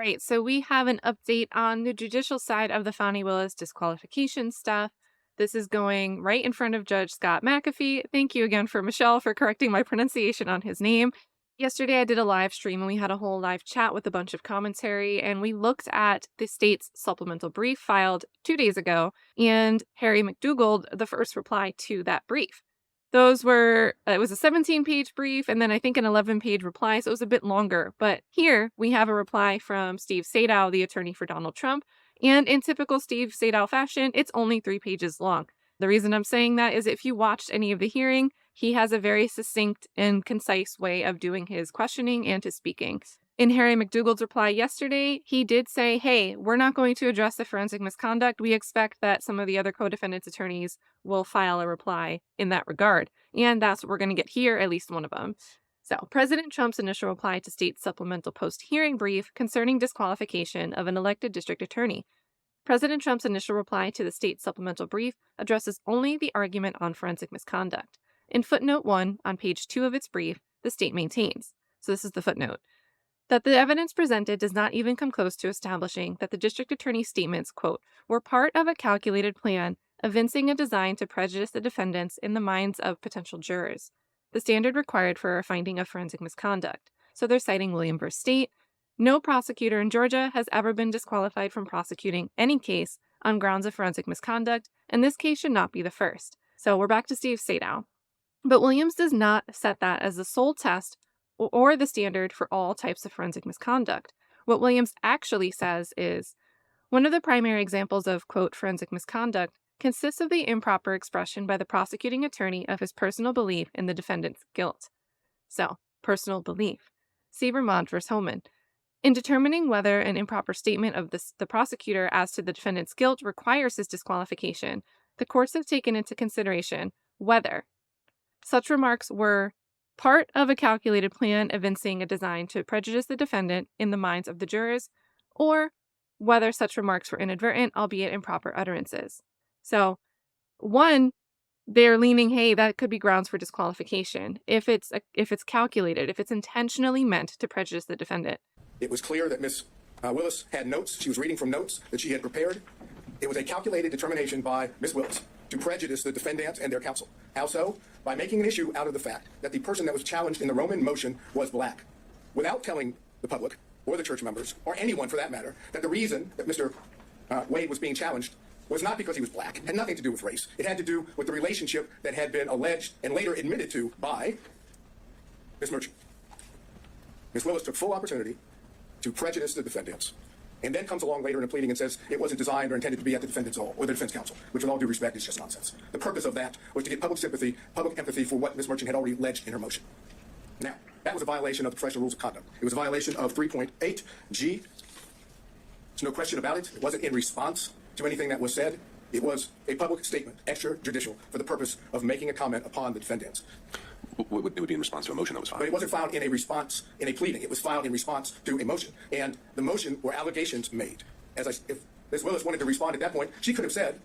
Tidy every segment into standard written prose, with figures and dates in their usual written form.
right, so we have an update on the judicial side of the Fani Willis disqualification stuff. This is going right in front of Judge Scott McAfee. Thank you again for Michelle for correcting my pronunciation on his name. Yesterday, I did a live stream and we had a whole live chat with a bunch of commentary, and we looked at the state's supplemental brief filed 2 days ago and Harry McDougald, the first reply to that brief. It was a 17-page brief and then I think an 11-page reply, so it was a bit longer. But here we have a reply from Steve Sadow, the attorney for Donald Trump. And in typical Steve Sadow fashion, it's only 3 pages long. The reason I'm saying that is if you watched any of the hearing, he has a very succinct and concise way of doing his questioning and his speaking. In Harry McDougald's reply yesterday, he did say, hey, we're not going to address the forensic misconduct. We expect that some of the other co-defendants' attorneys will file a reply in that regard. And that's what we're going to get here, at least one of them. So, President Trump's initial reply to state's supplemental post-hearing brief concerning disqualification of an elected district attorney. President Trump's initial reply to the state supplemental brief addresses only the argument on forensic misconduct. In footnote 1 on page 2 of its brief, the state maintains, so this is the footnote, that the evidence presented does not even come close to establishing that the district attorney's statements, quote, were part of a calculated plan evincing a design to prejudice the defendants in the minds of potential jurors, the standard required for a finding of forensic misconduct. So they're citing William v. State. No prosecutor in Georgia has ever been disqualified from prosecuting any case on grounds of forensic misconduct, and this case should not be the first. So we're back to Steve Sadow. But Williams does not set that as the sole test or the standard for all types of forensic misconduct. What Williams actually says is, one of the primary examples of, quote, forensic misconduct consists of the improper expression by the prosecuting attorney of his personal belief in the defendant's guilt. So, personal belief. See Vermont v. Holman. In determining whether an improper statement of the prosecutor as to the defendant's guilt requires his disqualification, the courts have taken into consideration whether such remarks were part of a calculated plan evincing a design to prejudice the defendant in the minds of the jurors, or whether such remarks were inadvertent, albeit improper utterances. So, one, they're leaning, hey, that could be grounds for disqualification if it's calculated, if it's intentionally meant to prejudice the defendant. It was clear that Ms. Willis had notes. She was reading from notes that she had prepared. It was a calculated determination by Ms. Willis to prejudice the defendants and their counsel. How so? By making an issue out of the fact that the person that was challenged in the Roman motion was black, without telling the public or the church members, or anyone for that matter, that the reason that Mr. Wade was being challenged was not because he was black. It had nothing to do with race. It had to do with the relationship that had been alleged and later admitted to by Ms. Merchant. Ms. Willis took full opportunity to prejudice the defendants, and then comes along later in a pleading and says it wasn't designed or intended to be at the defendant's all or the defense counsel, which with all due respect is just nonsense. The purpose of that was to get public sympathy, public empathy for what Ms. Merchant had already alleged in her motion. Now, that was a violation of the professional rules of conduct. It was a violation of 3.8G. There's no question about it. It wasn't in response to anything that was said. It was a public statement, extrajudicial, for the purpose of making a comment upon the defendants. It would be in response to a motion that was filed. But it wasn't filed in a response, in a pleading. It was filed in response to a motion. And the motion were allegations made. If Ms. Willis wanted to respond at that point, she could have said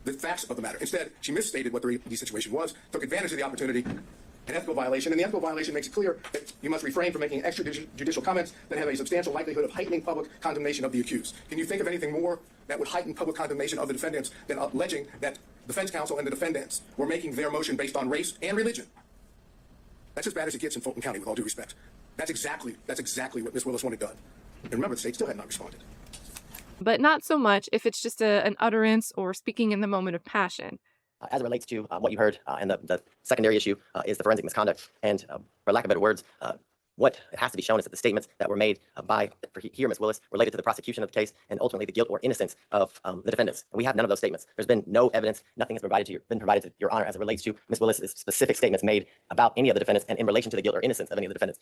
the facts of the matter. Instead, she misstated what the situation was, took advantage of the opportunity, an ethical violation, and the ethical violation makes it clear that you must refrain from making extrajudicial comments that have a substantial likelihood of heightening public condemnation of the accused. Can you think of anything more that would heighten public condemnation of the defendants than alleging that defense counsel and the defendants were making their motion based on race and religion? That's as bad as it gets in Fulton County, with all due respect. That's exactly what Ms. Willis wanted done. And remember, the state still had not responded. But not so much if it's just an utterance or speaking in the moment of passion. As it relates to what you heard, and the secondary issue is the forensic misconduct. And for lack of better words, what it has to be shown is that the statements that were made by Ms. Willis related to the prosecution of the case and ultimately the guilt or innocence of the defendants. And we have none of those statements. There's been no evidence. Nothing has been provided to Your Honor as it relates to Ms. Willis's specific statements made about any of the defendants and in relation to the guilt or innocence of any of the defendants.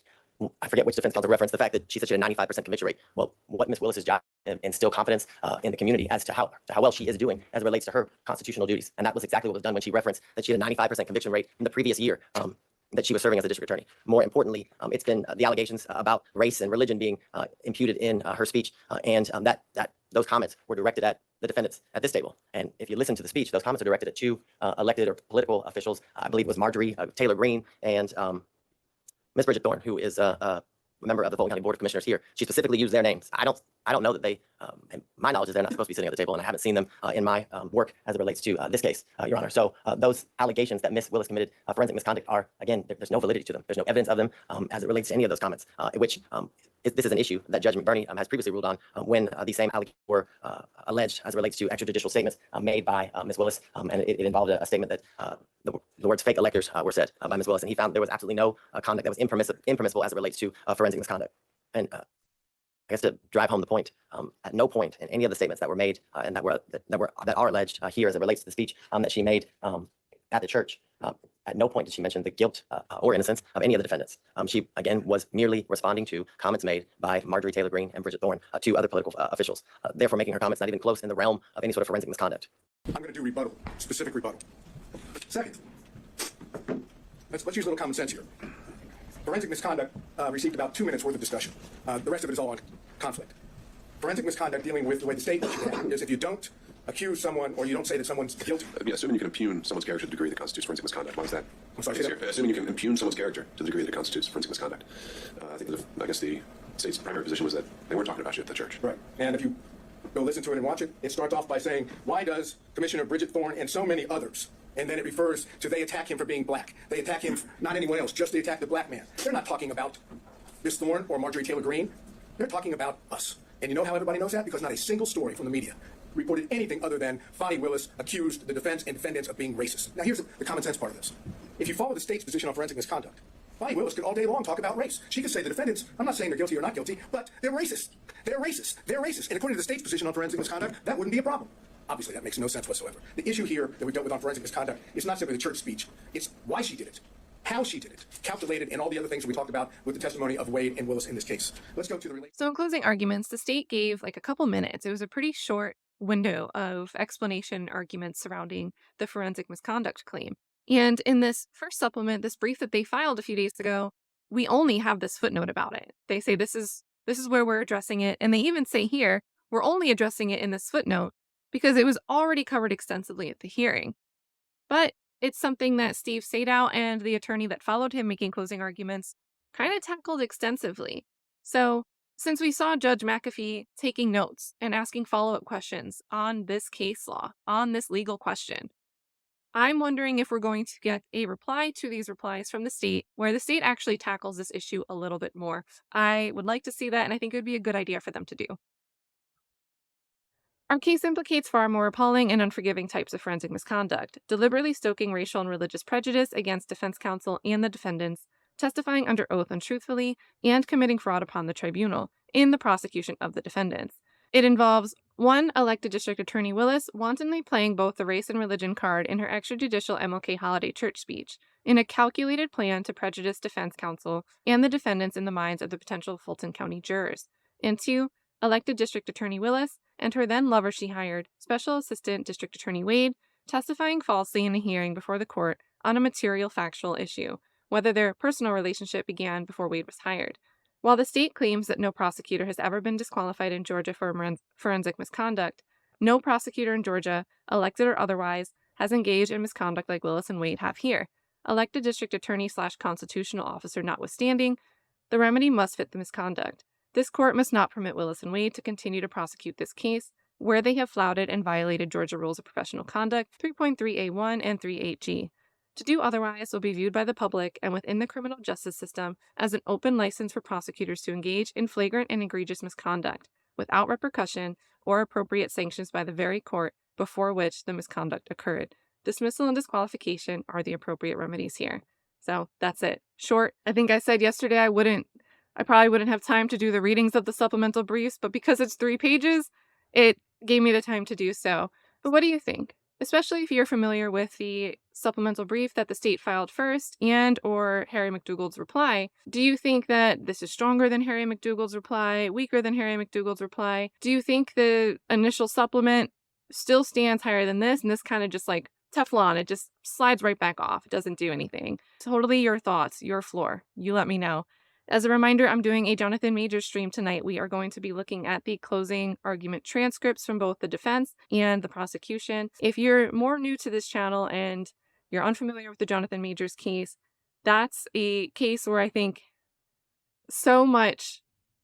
I forget which defense counsel referenced the fact that she said she had a 95% conviction rate. Well, what Ms. Willis's job instill confidence in the community as to how well she is doing as it relates to her constitutional duties. And that was exactly what was done when she referenced that she had a 95% conviction rate in the previous year. That she was serving as a district attorney. More importantly, it's been the allegations about race and religion being imputed in her speech, and that those comments were directed at the defendants at this table. And if you listen to the speech, those comments are directed at two elected or political officials. I believe it was Marjorie Taylor Greene and Ms. Bridget Thorne, who is a member of the Fulton County Board of Commissioners here. She specifically used their names. I don't I don't know that they, and my knowledge is they're not supposed to be sitting at the table, and I haven't seen them in my work as it relates to this case, Your Honor. So those allegations that Ms. Willis committed forensic misconduct are, again, there's no validity to them. There's no evidence of them as it relates to any of those comments, which this is an issue that Judge McBurney has previously ruled on when these same allegations were alleged as it relates to extrajudicial statements made by Ms. Willis, and it involved a statement that the words fake electors were said by Ms. Willis, and he found there was absolutely no conduct that was impermissible as it relates to forensic misconduct. And I guess to drive home the point, at no point in any of the statements that were made and that are alleged here as it relates to the speech that she made at the church, at no point did she mention the guilt or innocence of any of the defendants. She, again, was merely responding to comments made by Marjorie Taylor Greene and Bridget Thorne to other political officials, therefore making her comments not even close in the realm of any sort of forensic misconduct. I'm going to do rebuttal, specific rebuttal. Second, let's use a little common sense here. Forensic misconduct received about 2 minutes worth of discussion. The rest of it is all on conflict. Forensic misconduct dealing with the way the state is if you don't accuse someone or you don't say that someone's guilty. Assuming you can impugn someone's character to the degree that constitutes forensic misconduct. Why is that? I'm sorry, say that? Assuming you can impugn someone's character to the degree that constitutes forensic misconduct. I guess the state's primary position was that they weren't talking about you at the church. Right. And if you go listen to it and watch it, it starts off by saying, why does Commissioner Bridget Thorne and so many others, and then it refers to they attack him for being black. They attack him, not anyone else, just they attack the black man. They're not talking about Ms. Thorne or Marjorie Taylor Greene. They're talking about us. And you know how everybody knows that? Because not a single story from the media reported anything other than Fani Willis accused the defense and defendants of being racist. Now here's the common sense part of this. If you follow the state's position on forensic misconduct, Fani Willis could all day long talk about race. She could say the defendants, I'm not saying they're guilty or not guilty, but they're racist. They're racist. They're racist. And according to the state's position on forensic misconduct, that wouldn't be a problem. Obviously, that makes no sense whatsoever. The issue here that we dealt with on forensic misconduct is not simply the church speech. It's why she did it, how she did it, calculated, and all the other things that we talked about with the testimony of Wade and Willis in this case. Let's go to the So in closing arguments, the state gave like a couple minutes. It was a pretty short window of explanation arguments surrounding the forensic misconduct claim. And in this first supplement, this brief that they filed a few days ago, we only have this footnote about it. They say this is where we're addressing it. And they even say here, we're only addressing it in this footnote because it was already covered extensively at the hearing. But it's something that Steve Sadow and the attorney that followed him making closing arguments kind of tackled extensively. So since we saw Judge McAfee taking notes and asking follow-up questions on this case law, on this legal question, I'm wondering if we're going to get a reply to these replies from the state where the state actually tackles this issue a little bit more. I would like to see that, and I think it would be a good idea for them to do. Our case implicates far more appalling and unforgiving types of forensic misconduct, deliberately stoking racial and religious prejudice against defense counsel and the defendants, testifying under oath untruthfully, and committing fraud upon the tribunal in the prosecution of the defendants. It involves 1. Elected District Attorney Willis wantonly playing both the race and religion card in her extrajudicial MLK holiday church speech, in a calculated plan to prejudice defense counsel and the defendants in the minds of the potential Fulton County jurors. And 2. Elected District Attorney Willis and her then lover she hired, Special Assistant District Attorney Wade, testifying falsely in a hearing before the court on a material factual issue, whether their personal relationship began before Wade was hired. While the state claims that no prosecutor has ever been disqualified in Georgia for forensic misconduct, no prosecutor in Georgia, elected or otherwise, has engaged in misconduct like Willis and Wade have here. Elected district attorney/constitutional officer notwithstanding, the remedy must fit the misconduct. This court must not permit Willis and Wade to continue to prosecute this case, where they have flouted and violated Georgia Rules of Professional Conduct 3.3A1 and 3.8G. To do otherwise will be viewed by the public and within the criminal justice system as an open license for prosecutors to engage in flagrant and egregious misconduct, without repercussion or appropriate sanctions by the very court before which the misconduct occurred. Dismissal and disqualification are the appropriate remedies here. So that's it. Short. I think I said yesterday I probably wouldn't have time to do the readings of the supplemental briefs, but because it's 3 pages, it gave me the time to do so. But what do you think? Especially if you're familiar with the supplemental brief that the state filed first and or Harry McDougald's reply, do you think that this is stronger than Harry McDougald's reply, weaker than Harry McDougald's reply? Do you think the initial supplement still stands higher than this, and this kind of just like Teflon, it just slides right back off. It doesn't do anything. Totally your thoughts, your floor. You let me know. As a reminder, I'm doing a Jonathan Majors stream tonight. We are going to be looking at the closing argument transcripts from both the defense and the prosecution. If you're more new to this channel and you're unfamiliar with the Jonathan Majors case, that's a case where I think so much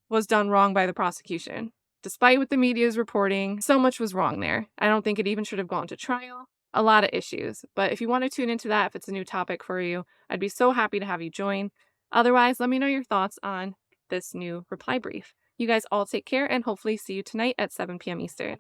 was done wrong by the prosecution. Despite what the media is reporting, so much was wrong there. I don't think it even should have gone to trial. A lot of issues. But if you want to tune into that, if it's a new topic for you, I'd be so happy to have you join. Otherwise, let me know your thoughts on this new reply brief. You guys all take care and hopefully see you tonight at 7 p.m. Eastern.